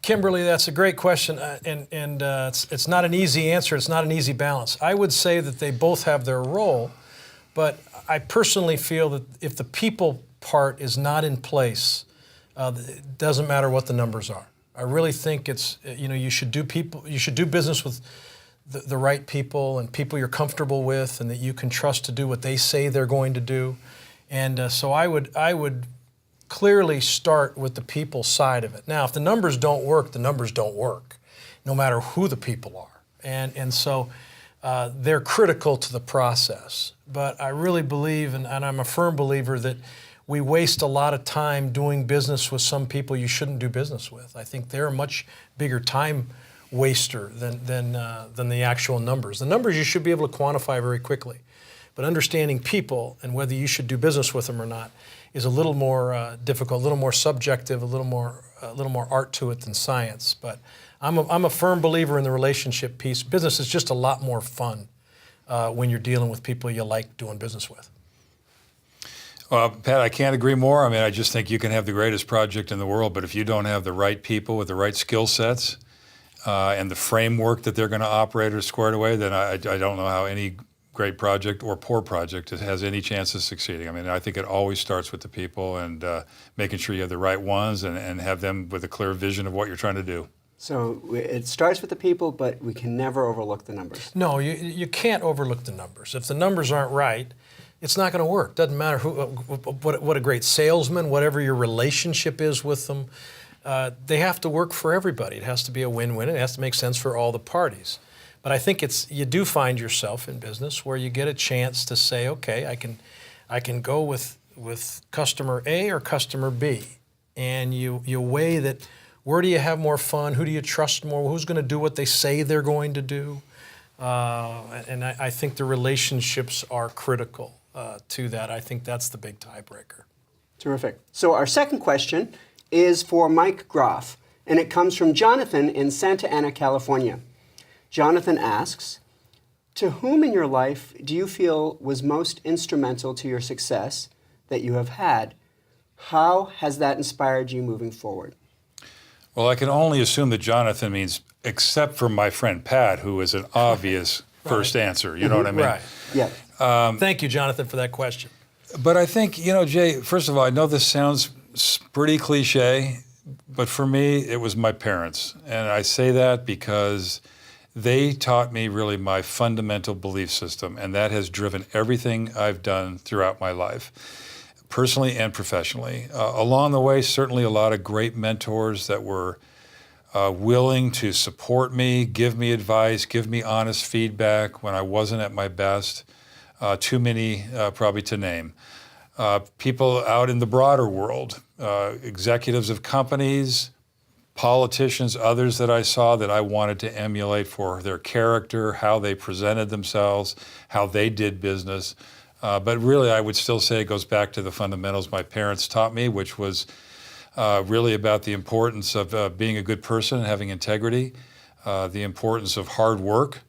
Kimberly, that's a great question, and it's not an easy answer. It's not an easy balance. I would say that they both have their role, but I personally feel that if the people part is not in place, it doesn't matter what the numbers are. I really think it's, you should do business with the right people and people you're comfortable with and that you can trust to do what they say they're going to do. And so I would clearly start with the people side of it. Now, if the numbers don't work, the numbers don't work, no matter who the people are. And so they're critical to the process. But I really believe, and I'm a firm believer, that we waste a lot of time doing business with some people you shouldn't do business with. I think they're a much bigger time waster than the actual numbers. The numbers you should be able to quantify very quickly. But understanding people and whether you should do business with them or not is a little more difficult, a little more subjective, a little more art to it than science. But I'm a firm believer in the relationship piece. Business is just a lot more fun when you're dealing with people you like doing business with. Well, Pat, I can't agree more. I mean, I just think you can have the greatest project in the world, but if you don't have the right people with the right skill sets and the framework that they're going to operate or squared away, then I don't know how any great project or poor project has any chance of succeeding. I mean, I think it always starts with the people and making sure you have the right ones and have them with a clear vision of what you're trying to do. So it starts with the people, but we can never overlook the numbers. No, you can't overlook the numbers. If the numbers aren't right, it's not going to work. Doesn't matter what a great salesman, whatever your relationship is with them, they have to work for everybody. It has to be a win-win. It has to make sense for all the parties. But I think you do find yourself in business where you get a chance to say, okay, I can go with customer A or customer B, and you weigh that. Where do you have more fun? Who do you trust more? Who's going to do what they say they're going to do? And I think the relationships are critical to that. I think that's the big tiebreaker. Terrific. So our second question is for Mike Groff, and it comes from Jonathan in Santa Ana, California. Jonathan asks, to whom in your life do you feel was most instrumental to your success that you have had? How has that inspired you moving forward? Well, I can only assume that Jonathan means except for my friend Pat, who is an obvious first answer. You know what I mean? Right. Yeah. Thank you, Jonathan, for that question. But I think, Jay, first of all, I know this sounds pretty cliche, but for me, it was my parents. And I say that because they taught me really my fundamental belief system, and that has driven everything I've done throughout my life, personally and professionally. Along the way, certainly a lot of great mentors that were willing to support me, give me advice, give me honest feedback when I wasn't at my best. Too many probably to name. People out in the broader world, executives of companies, politicians, others that I saw that I wanted to emulate for their character, how they presented themselves, how they did business. But really, I would still say it goes back to the fundamentals my parents taught me, which was really about the importance of being a good person and having integrity, the importance of hard work,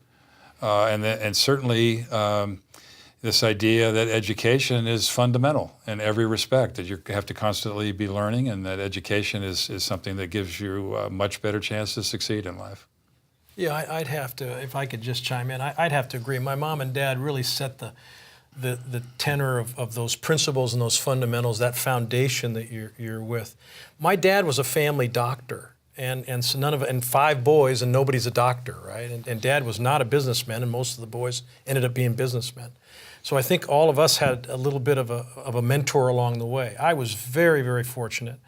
and certainly this idea that education is fundamental in every respect, that you have to constantly be learning, and that education is something that gives you a much better chance to succeed in life. Yeah, I'd have to, if I could just chime in, I'd have to agree. My mom and dad really set the tenor of those principles and those fundamentals, that foundation that you're with. My dad was a family doctor, and so and 5 boys, and nobody's a doctor, right? And Dad was not a businessman, and most of the boys ended up being businessmen. So I think all of us had a little bit of a mentor along the way. I was very, very fortunate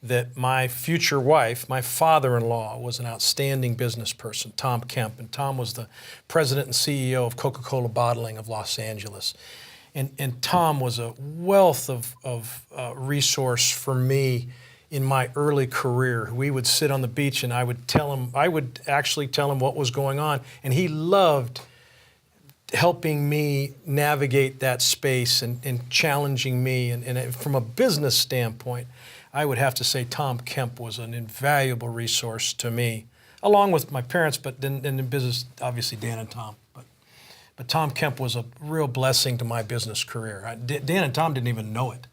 that my future wife, my father-in-law, was an outstanding business person, Tom Kemp, and Tom was the president and CEO of Coca-Cola Bottling of Los Angeles. And Tom was a wealth of resource for me in my early career. We would sit on the beach and I would actually tell him what was going on, and he loved helping me navigate that space and challenging me. And from a business standpoint, I would have to say Tom Kemp was an invaluable resource to me, along with my parents, but then in business, obviously Dan and Tom. But Tom Kemp was a real blessing to my business career. Dan and Tom didn't even know it.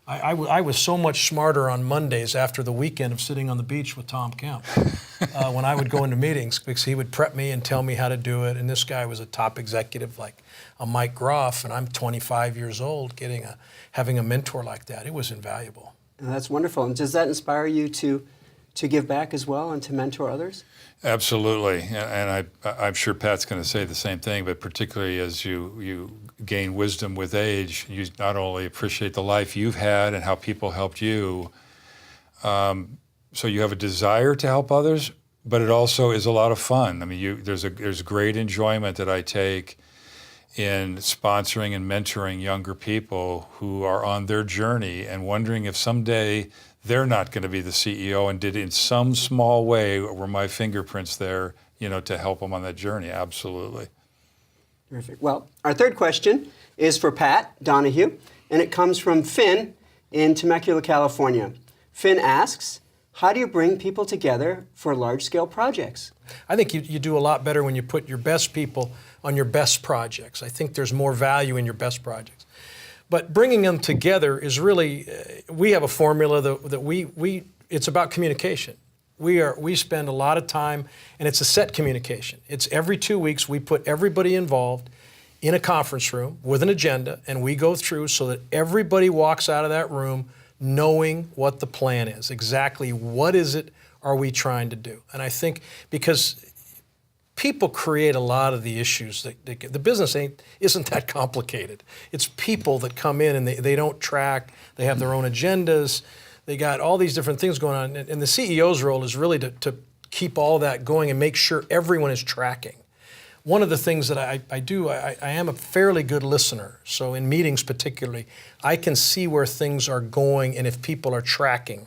I was so much smarter on Mondays after the weekend of sitting on the beach with Tom Kemp when I would go into meetings, because he would prep me and tell me how to do it. And this guy was a top executive like a Mike Groff, and I'm 25 years old, having a mentor like that. It was invaluable. That's wonderful. And does that inspire you to give back as well and to mentor others? Absolutely, and I'm sure Pat's going to say the same thing, but particularly as you gain wisdom with age, you not only appreciate the life you've had and how people helped you, so you have a desire to help others, but it also is a lot of fun. I mean, there's great enjoyment that I take in sponsoring and mentoring younger people who are on their journey and wondering if someday they're not going to be the CEO, and did in some small way were my fingerprints there, to help them on that journey. Absolutely. Terrific. Well, our third question is for Pat Donahue, and it comes from Finn in Temecula, California. Finn asks, how do you bring people together for large-scale projects? I think you do a lot better when you put your best people on your best projects. I think there's more value in your best projects. But bringing them together is really, we have a formula that it's about communication. We spend a lot of time, and it's a set communication. It's every 2 weeks we put everybody involved in a conference room with an agenda, and we go through so that everybody walks out of that room knowing what the plan is, exactly what is it are we trying to do. And I think because people create a lot of the issues. The business isn't that complicated. It's people that come in and they don't track. They have their own agendas. They got all these different things going on. And the CEO's role is really to keep all that going and make sure everyone is tracking. One of the things that I do, I am a fairly good listener. So in meetings particularly, I can see where things are going and if people are tracking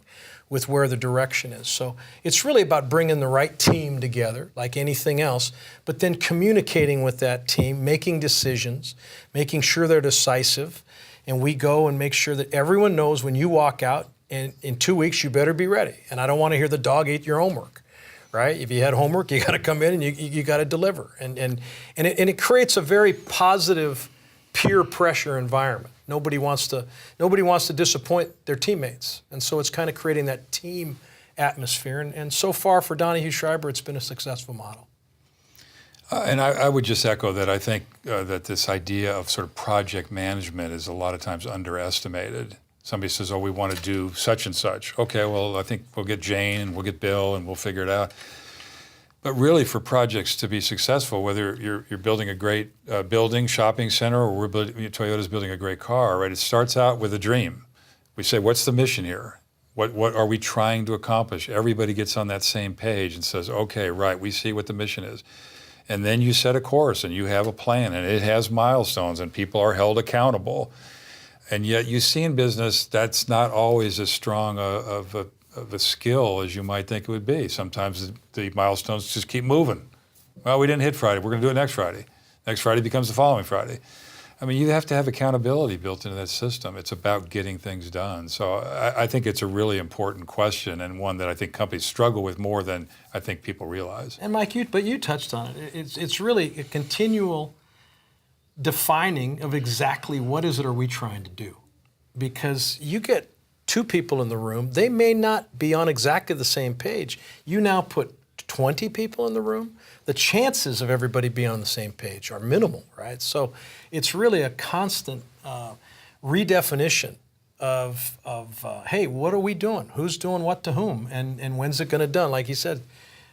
with where the direction is. So it's really about bringing the right team together, like anything else, but then communicating with that team, making decisions, making sure they're decisive, and we go and make sure that everyone knows when you walk out, and in 2 weeks you better be ready. And I don't want to hear the dog ate your homework, right? If you had homework, you got to come in and you got to deliver. And it creates a very positive peer pressure environment. Nobody wants to disappoint their teammates. And so it's kind of creating that team atmosphere. And so far for Donahue Schriber, it's been a successful model. And I would just echo that. I think that this idea of sort of project management is a lot of times underestimated. Somebody says, oh, we want to do such and such. Okay, well, I think we'll get Jane and we'll get Bill and we'll figure it out. But really, for projects to be successful, whether you're building a great building, shopping center, or Toyota's building a great car, right? It starts out with a dream. We say, what's the mission here? What are we trying to accomplish? Everybody gets on that same page and says, okay, right, we see what the mission is. And then you set a course and you have a plan and it has milestones and people are held accountable. And yet you see in business, that's not always as strong of a skill as you might think it would be. Sometimes the milestones just keep moving. Well, we didn't hit Friday. We're going to do it next Friday. Next Friday becomes the following Friday. I mean, you have to have accountability built into that system. It's about getting things done. So I think it's a really important question, and one that I think companies struggle with more than I think people realize. And Mike, you touched on it. It's really a continual defining of exactly what is it are we trying to do. Because you get two people in the room, they may not be on exactly the same page. You now put 20 people in the room, the chances of everybody being on the same page are minimal, right? So it's really a constant redefinition of hey, what are we doing? Who's doing what to whom? And when's it going to be done? Like he said,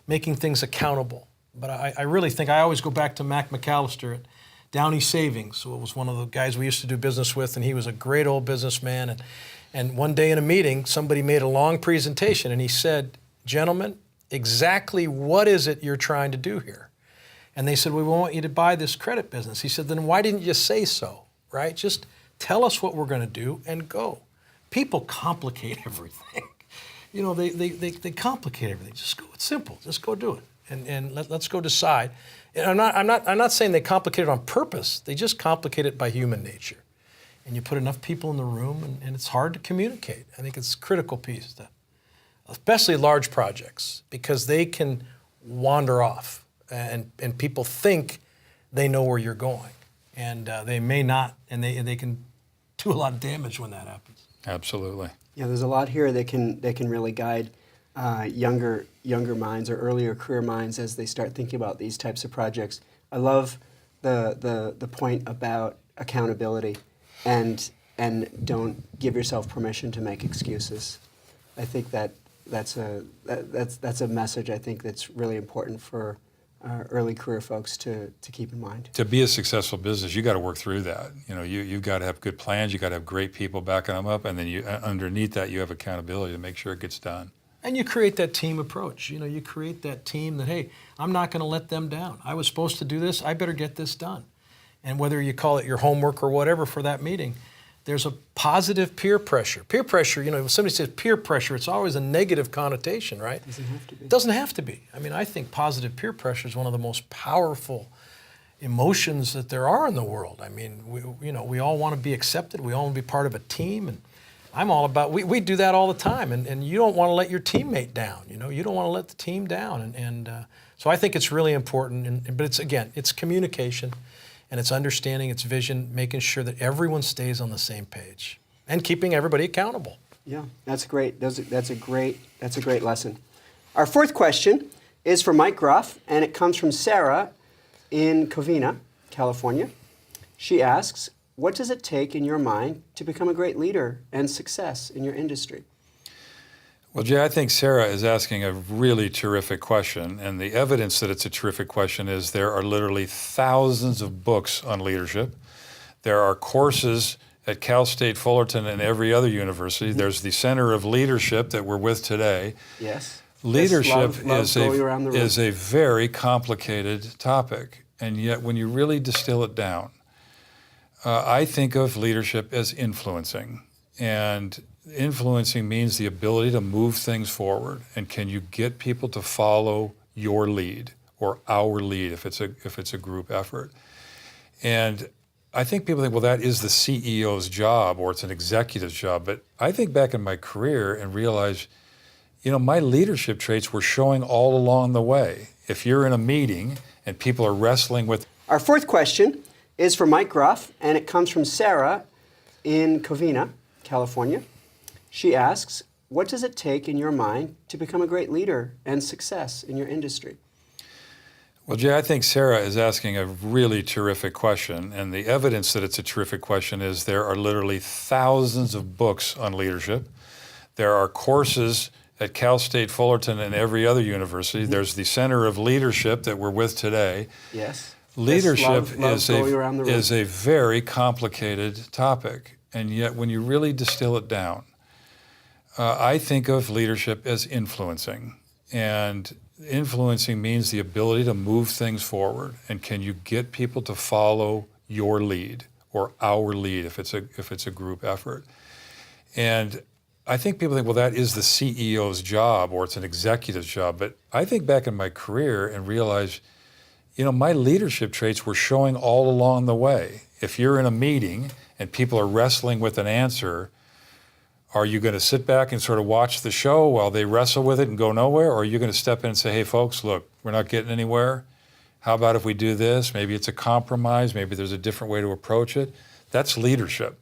making things accountable. But I really think, I always go back to Mac McAllister at Donahue Savings, who was one of the guys we used to do business with, and he was a great old businessman. And one day in a meeting, somebody made a long presentation, and he said, "Gentlemen, exactly what is it you're trying to do here?" And they said, "We want you to buy this credit business." He said, "Then why didn't you say so, right? Just tell us what we're going to do and go." People complicate everything. You know, they complicate everything. Just go, it's simple. Just go do it. And let's go decide. And I'm not saying they complicate it on purpose. They just complicate it by human nature. And you put enough people in the room, and it's hard to communicate. I think it's a critical piece, especially large projects, because they can wander off, and people think they know where you're going, and they may not, and they can do a lot of damage when that happens. Absolutely. Yeah, there's a lot here that can really guide younger minds or earlier career minds as they start thinking about these types of projects. I love the point about accountability, and don't give yourself permission to make excuses. I think that's a message I think that's really important for early career folks to keep in mind. To be a successful business, you got to work through that. You know, you've got to have good plans. You got to have great people backing them up, and then underneath that, you have accountability to make sure it gets done. And you create that team approach. You know, you create that team that, hey, I'm not going to let them down. I was supposed to do this. I better get this done. And whether you call it your homework or whatever for that meeting, there's a positive peer pressure. Peer pressure, you know, when somebody says peer pressure, it's always a negative connotation, right? Doesn't have to be. It doesn't have to be. I mean, I think positive peer pressure is one of the most powerful emotions that there are in the world. I mean, we all want to be accepted. We all want to be part of a team. And I'm all about, we do that all the time. And you don't want to let your teammate down. You know, you don't want to let the team down. So I think it's really important. But it's communication. And it's understanding, it's vision, making sure that everyone stays on the same page, and keeping everybody accountable. Yeah, that's great. That's a great lesson. Our fourth question is for Mike Groff, and it comes from Sarah in Covina, California. She asks, "What does it take in your mind to become a great leader and success in your industry?" Well, Jay, I think Sarah is asking a really terrific question, and the evidence that it's a terrific question is there are literally thousands of books on leadership. There are courses at Cal State Fullerton and every other university. Mm-hmm. There's the Center of Leadership that we're with today. Yes. Leadership is a very complicated topic, and yet when you really distill it down, I think of leadership as influencing, and influencing means the ability to move things forward. And can you get people to follow your lead or our lead if it's a group effort? And I think people think, well, that is the CEO's job or it's an executive's job. But I think back in my career and realized, you know, my leadership traits were showing all along the way. If you're in a meeting and people are wrestling with... Our fourth question is for Mike Groff, and it comes from Sarah in Covina, California. She asks, "What does it take in your mind to become a great leader and success in your industry?" Well, Jay, I think Sarah is asking a really terrific question, and the evidence that it's a terrific question is there are literally thousands of books on leadership. There are courses at Cal State Fullerton and every other university. Mm-hmm. There's the Center of Leadership that we're with today. Yes. Leadership is a very complicated topic, and yet when you really distill it down, I think of leadership as influencing, and influencing means the ability to move things forward. And can you get people to follow your lead or our lead if it's a group effort? And I think people think, well, that is the CEO's job or it's an executive's job. But I think back in my career and realized, my leadership traits were showing all along the way. If you're in a meeting and people are wrestling with an answer, are you going to sit back and sort of watch the show while they wrestle with it and go nowhere? Or are you going to step in and say, hey, folks, look, we're not getting anywhere. How about if we do this? Maybe it's a compromise. Maybe there's a different way to approach it. That's leadership,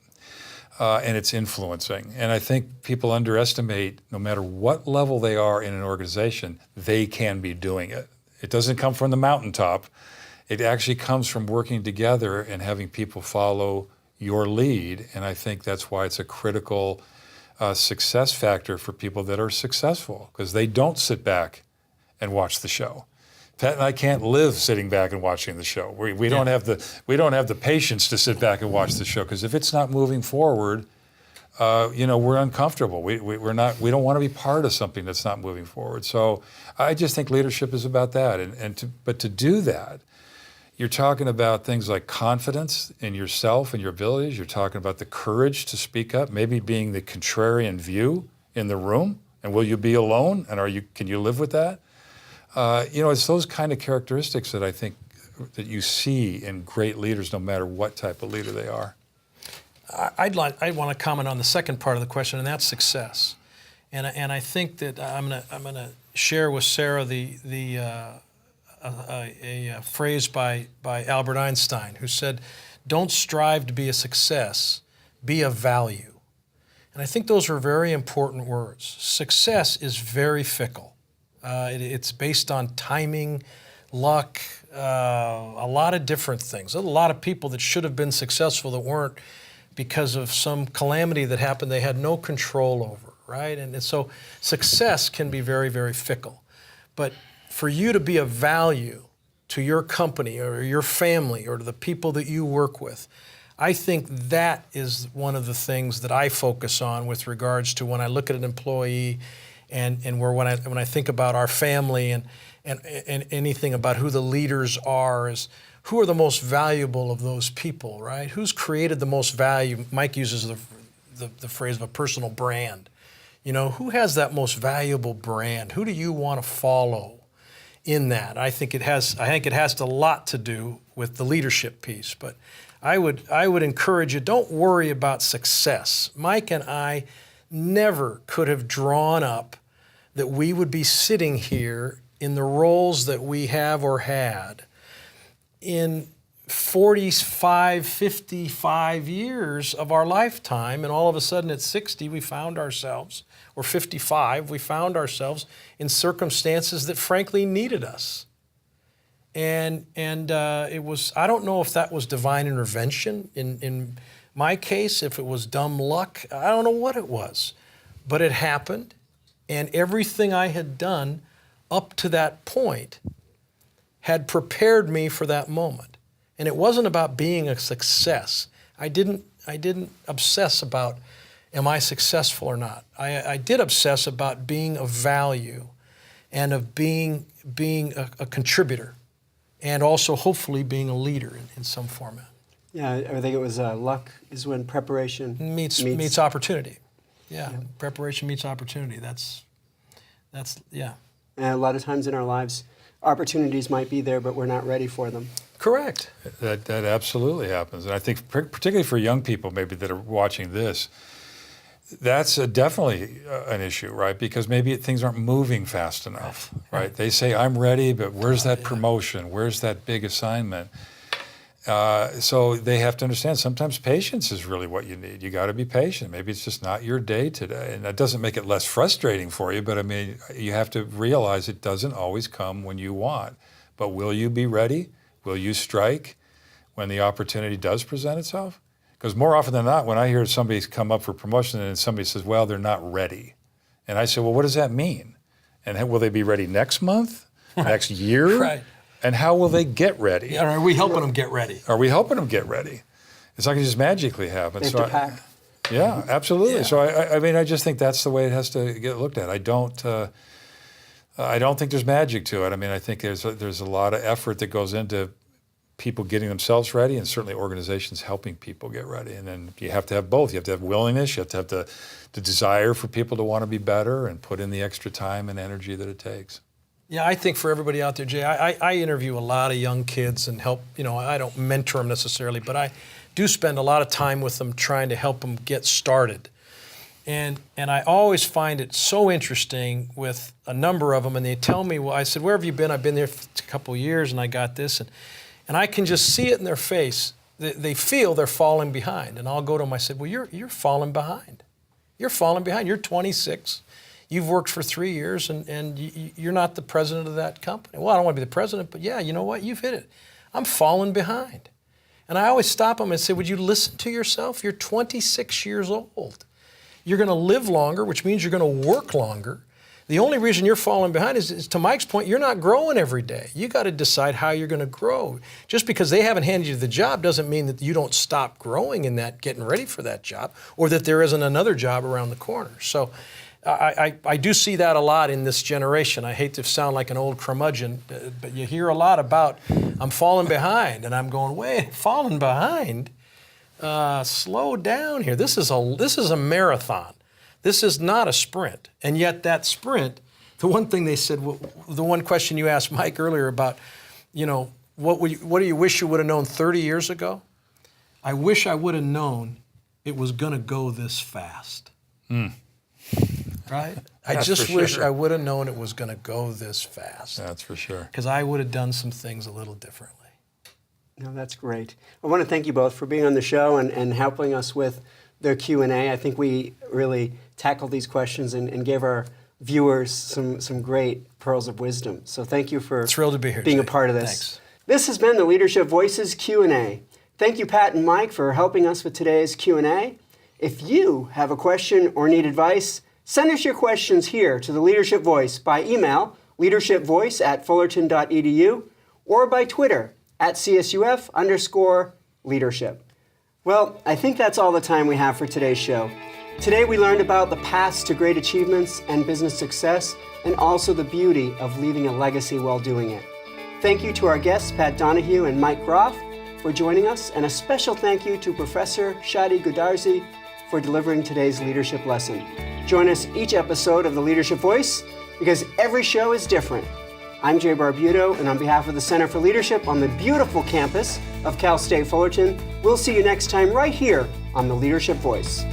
and it's influencing. And I think people underestimate, no matter what level they are in an organization, they can be doing it. It doesn't come from the mountaintop. It actually comes from working together and having people follow your lead. And I think that's why it's a critical success factor for people that are successful, because they don't sit back and watch the show. Pat and I can't live sitting back and watching the show. We don't have the patience to sit back and watch the show, because if it's not moving forward, we're uncomfortable. We don't want to be part of something that's not moving forward. So I just think leadership is about that. But to do that, you're talking about things like confidence in yourself and your abilities. You're talking about the courage to speak up, maybe being the contrarian view in the room. And will you be alone? And can you live with that? It's those kind of characteristics that I think that you see in great leaders, no matter what type of leader they are. I want to comment on the second part of the question, and that's success. And I think that I'm gonna share with Sarah a phrase by Albert Einstein, who said, "Don't strive to be a success, be a value." And I think those are very important words. Success is very fickle. It's based on timing, luck, a lot of different things. There's a lot of people that should have been successful that weren't, because of some calamity that happened they had no control over, right? And so success can be very, very fickle. But for you to be of value to your company or your family or to the people that you work with, I think that is one of the things that I focus on with regards to when I look at an employee and when I think about our family and anything about who the leaders are, is who are the most valuable of those people, right? Who's created the most value? Mike uses the phrase of a personal brand. Who has that most valuable brand? Who do you want to follow in that? I think it has a lot to do with the leadership piece. But I would encourage you, don't worry about success. Mike and I never could have drawn up that we would be sitting here in the roles that we have or had in 45, 55 years of our lifetime, and all of a sudden at 60 we found ourselves, or 55, we found ourselves in circumstances that frankly needed us. And it was, I don't know if that was divine intervention. In my case, if it was dumb luck, I don't know what it was. But it happened, and everything I had done up to that point had prepared me for that moment. And it wasn't about being a success. I didn't obsess about, am I successful or not? I did obsess about being of value and of being a contributor, and also hopefully being a leader in some format. Yeah, I think it was luck is when preparation meets opportunity. Yeah, preparation meets opportunity. That's yeah. And a lot of times in our lives, opportunities might be there, but we're not ready for them. Correct. That absolutely happens. And I think particularly for young people maybe that are watching this, that's definitely an issue, right? Because maybe things aren't moving fast enough, right? They say, I'm ready, but where's that promotion? Where's that big assignment? So they have to understand sometimes patience is really what you need. You got to be patient. Maybe it's just not your day today. And that doesn't make it less frustrating for you, but I mean, you have to realize it doesn't always come when you want. But will you be ready? Will you strike when the opportunity does present itself? Because more often than not, when I hear somebody's come up for promotion and somebody says, well, they're not ready. And I say, well, what does that mean? And will they be ready next month, next year? Right. And how will they get ready? Yeah, are we helping them get ready? Are we helping them get ready? It's not going to just magically happen. They have to pack. Yeah, absolutely. Yeah. So I mean, I just think that's the way it has to get looked at. I don't think there's magic to it. I mean, I think there's a lot of effort that goes into people getting themselves ready, and certainly organizations helping people get ready. And then you have to have both. You have to have willingness. You have to have the desire for people to want to be better and put in the extra time and energy that it takes. Yeah, I think for everybody out there, Jay, I interview a lot of young kids and help, I don't mentor them necessarily, but I do spend a lot of time with them trying to help them get started. And I always find it so interesting with a number of them, and they tell me, well, I said, where have you been? I've been there for a couple of years, and I got this. And I can just see it in their face. They feel they're falling behind. And I'll go to them, I said, well, you're falling behind. You're falling behind. You're 26. You've worked for 3 years, and you're not the president of that company. Well, I don't want to be the president, but yeah, you know what? You've hit it. I'm falling behind. And I always stop them and say, would you listen to yourself? You're 26 years old. You're going to live longer, which means you're going to work longer. The only reason you're falling behind is, to Mike's point, you're not growing every day. You got to decide how you're going to grow. Just because they haven't handed you the job doesn't mean that you don't stop growing in that, getting ready for that job, or that there isn't another job around the corner. So I do see that a lot in this generation. I hate to sound like an old curmudgeon, but you hear a lot about, I'm falling behind, and I'm going, wait, falling behind? Slow down here. This is a marathon. This is not a sprint. And yet that sprint, the one thing they said, the one question you asked Mike earlier about, what do you wish you would have known 30 years ago? I wish I would have known it was going to go this fast. Right? I just wish I would have known it was going to go this fast. That's for sure. Because I would have done some things a little differently. No, that's great. I want to thank you both for being on the show and helping us with the Q&A. I think we really tackled these questions and gave our viewers some great pearls of wisdom. So thank you for thrilled to be here, being Jay. a part of this. Thanks. This has been the Leadership Voices Q&A. Thank you, Pat and Mike, for helping us with today's Q&A. If you have a question or need advice, send us your questions here to the Leadership Voice by email, leadershipvoice@fullerton.edu, or by Twitter @CSUF_leadership. Well, I think that's all the time we have for today's show. Today we learned about the paths to great achievements and business success, and also the beauty of leaving a legacy while doing it. Thank you to our guests, Pat Donahue and Mike Groff, for joining us, and a special thank you to Professor Shadi Goodarzi for delivering today's leadership lesson. Join us each episode of the Leadership Voice, because every show is different. I'm Jay Barbuto, and on behalf of the Center for Leadership on the beautiful campus of Cal State Fullerton, we'll see you next time right here on the Leadership Voice.